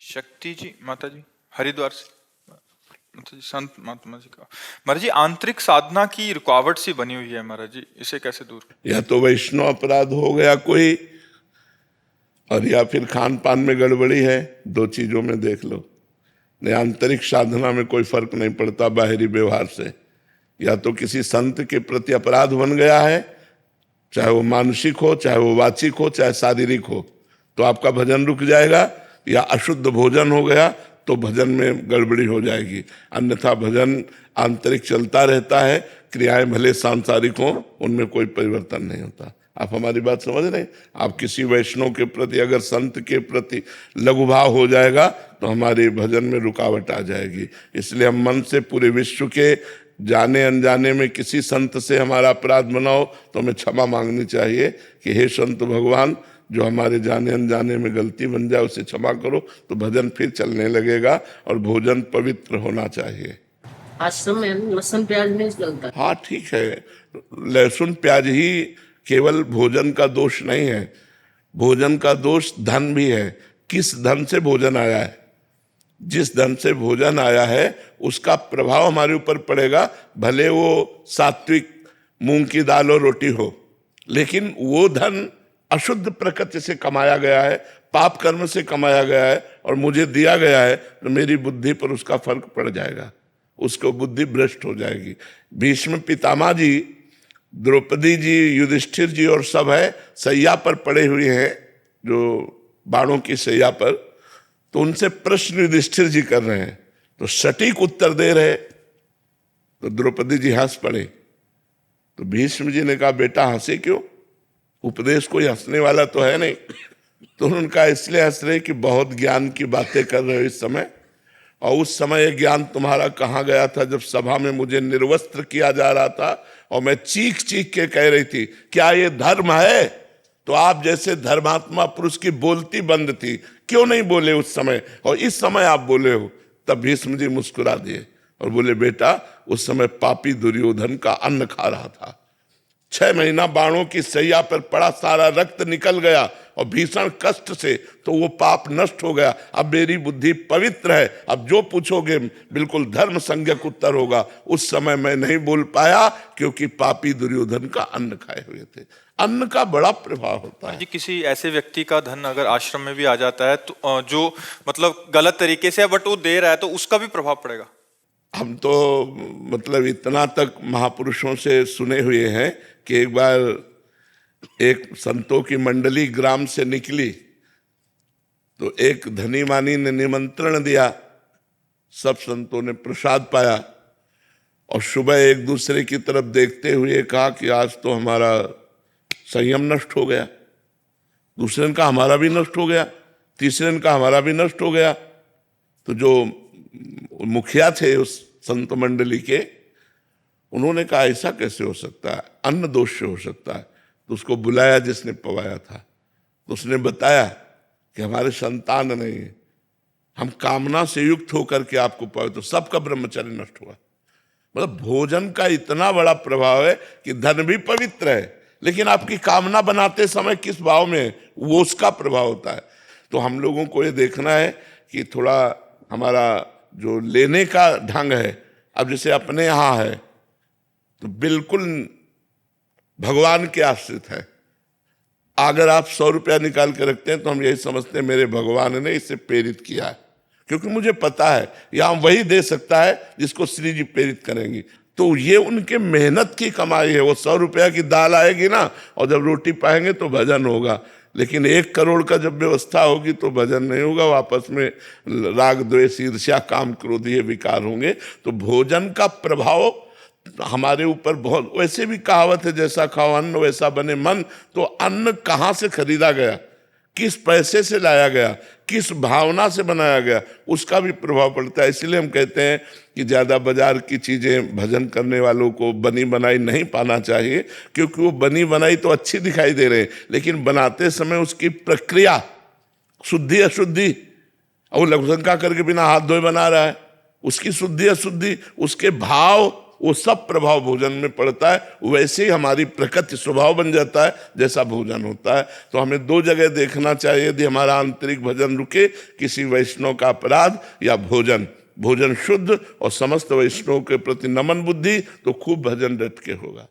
शक्ति जी, माता जी हरिद्वार से। माता जी, संत महात्मा जी का महाराज जी आंतरिक साधना की रुकावट सी बनी हुई है महाराज जी, इसे कैसे दूर? या तो वैष्णव अपराध हो गया कोई, और या फिर खान पान में गड़बड़ी है। दो चीजों में देख लो। नहीं, आंतरिक साधना में कोई फर्क नहीं पड़ता बाहरी व्यवहार से। या तो किसी संत के प्रति अपराध बन गया है, चाहे वो मानसिक हो, चाहे वो वाचिक हो, चाहे शारीरिक हो, तो आपका भजन रुक जाएगा। या अशुद्ध भोजन हो गया तो भजन में गड़बड़ी हो जाएगी। अन्यथा भजन आंतरिक चलता रहता है, क्रियाएं भले सांसारिक हों, उनमें कोई परिवर्तन नहीं होता। आप हमारी बात समझ रहे हैं? आप किसी वैष्णव के प्रति, अगर संत के प्रति लघुभाव हो जाएगा तो हमारे भजन में रुकावट आ जाएगी। इसलिए हम मन से पूरे विश्व के जाने अनजाने में किसी संत से हमारा अपराध बनाओ तो हमें क्षमा मांगनी चाहिए कि हे संत भगवान, जो हमारे जाने अनजाने में गलती बन जाए उसे क्षमा करो, तो भजन फिर चलने लगेगा और भोजन पवित्र होना चाहिए। आश्रम में लहसुन प्याज नहीं चलता। हाँ ठीक है, लहसुन प्याज ही केवल भोजन का दोष नहीं है, भोजन का दोष धन भी है। किस धन से भोजन आया है, जिस धन से भोजन आया है उसका प्रभाव हमारे ऊपर पड़ेगा। भले वो सात्विक मूंग की दाल और रोटी हो, लेकिन वो धन अशुद्ध प्रकृति से कमाया गया है, पाप कर्म से कमाया गया है और मुझे दिया गया है, तो मेरी बुद्धि पर उसका फर्क पड़ जाएगा, उसको बुद्धि भ्रष्ट हो जाएगी। भीष्म पितामह जी, द्रौपदी जी, युधिष्ठिर जी और सब है सैया पर पड़े हुए हैं, जो बाणों की सैया पर। तो उनसे प्रश्न युधिष्ठिर जी कर रहे हैं, तो सटीक उत्तर दे रहे, तो द्रौपदी जी हंस पड़े। तो भीष्म जी ने कहा, बेटा हंसे क्यों, उपदेश कोई हंसने वाला तो है नहीं। तो उनका इसलिए हंस रहे कि बहुत ज्ञान की बातें कर रहे हो इस समय, और उस समय ये ज्ञान तुम्हारा कहाँ गया था जब सभा में मुझे निर्वस्त्र किया जा रहा था और मैं चीख चीख के कह रही थी क्या ये धर्म है। तो आप जैसे धर्मात्मा पुरुष की बोलती बंद थी, क्यों नहीं बोले उस समय, और इस समय आप बोले हो। तब भीष्म जी मुस्कुरा दिए और बोले, बेटा उस समय पापी दुर्योधन का अन्न खा रहा था, 6 महीना बाणों की सैया पर पड़ा, सारा रक्त निकल गया और भीषण कष्ट से, तो वो पाप नष्ट हो गया। अब मेरी बुद्धि पवित्र है, अब जो पूछोगे बिल्कुल धर्म संज्ञक उत्तर होगा। उस समय मैं नहीं बोल पाया क्योंकि पापी दुर्योधन का अन्न खाए हुए थे। अन्न का बड़ा प्रभाव होता है जी किसी ऐसे व्यक्ति का धन अगर आश्रम में भी आ जाता है तो जो मतलब गलत तरीके से है बट वो दे रहा है, तो उसका भी प्रभाव पड़ेगा। हम तो मतलब इतना तक महापुरुषों से सुने हुए हैं कि एक बार एक संतों की मंडली ग्राम से निकली, तो एक धनी मानी ने निमंत्रण दिया, सब संतों ने प्रसाद पाया और सुबह एक दूसरे की तरफ देखते हुए कहा कि आज तो हमारा संयम नष्ट हो गया। दूसरे ने कहा हमारा भी नष्ट हो गया, तीसरे ने कहा हमारा भी नष्ट हो गया। तो जो मुखिया थे उस संत मंडली के, उन्होंने कहा ऐसा कैसे हो सकता है, अन्न दोष से हो सकता है। तो उसको बुलाया जिसने पवाया था, तो उसने बताया कि हमारे संतान नहीं है, हम कामना से युक्त होकर के आपको पाए, तो सबका ब्रह्मचर्य नष्ट हुआ। मतलब भोजन का इतना बड़ा प्रभाव है कि धन भी पवित्र है, लेकिन आपकी कामना बनाते समय किस भाव में है, वो उसका प्रभाव होता है। तो हम लोगों को ये देखना है कि थोड़ा हमारा जो लेने का ढंग है, अब जैसे अपने यहाँ है तो बिल्कुल भगवान के आश्रित है। अगर आप 100 रुपया निकाल के रखते हैं तो हम यही समझते हैं मेरे भगवान ने इसे प्रेरित किया है, क्योंकि मुझे पता है यहाँ वही दे सकता है जिसको श्री जी प्रेरित करेंगी। तो ये उनके मेहनत की कमाई है। वो 100 रुपया की दाल आएगी ना, और जब रोटी पाएंगे तो भजन होगा। लेकिन 1 करोड़ का जब व्यवस्था होगी तो भजन नहीं होगा, वापस में राग द्वेष ईर्ष्या काम क्रोध ये विकार होंगे। तो भोजन का प्रभाव हमारे ऊपर बहुत, वैसे भी कहावत है जैसा खाओ अन्न वैसा बने मन। तो अन्न कहाँ से खरीदा गया, किस पैसे से लाया गया, किस भावना से बनाया गया, उसका भी प्रभाव पड़ता है। इसलिए हम कहते हैं कि ज़्यादा बाजार की चीज़ें भजन करने वालों को बनी बनाई नहीं पाना चाहिए, क्योंकि वो बनी बनाई तो अच्छी दिखाई दे रहे हैं, लेकिन बनाते समय उसकी प्रक्रिया शुद्धि अशुद्धि, वो लघुशंका करके बिना हाथ धोए बना रहा है, उसकी शुद्धि अशुद्धि, उसके भाव वो सब प्रभाव भोजन में पड़ता है। वैसे ही हमारी प्रकृति स्वभाव बन जाता है जैसा भोजन होता है। तो हमें दो जगह देखना चाहिए, यदि हमारा आंतरिक भजन रुके, किसी वैष्णव का अपराध या भोजन। भोजन शुद्ध और समस्त वैष्णव के प्रति नमन बुद्धि, तो खूब भजन डट के होगा।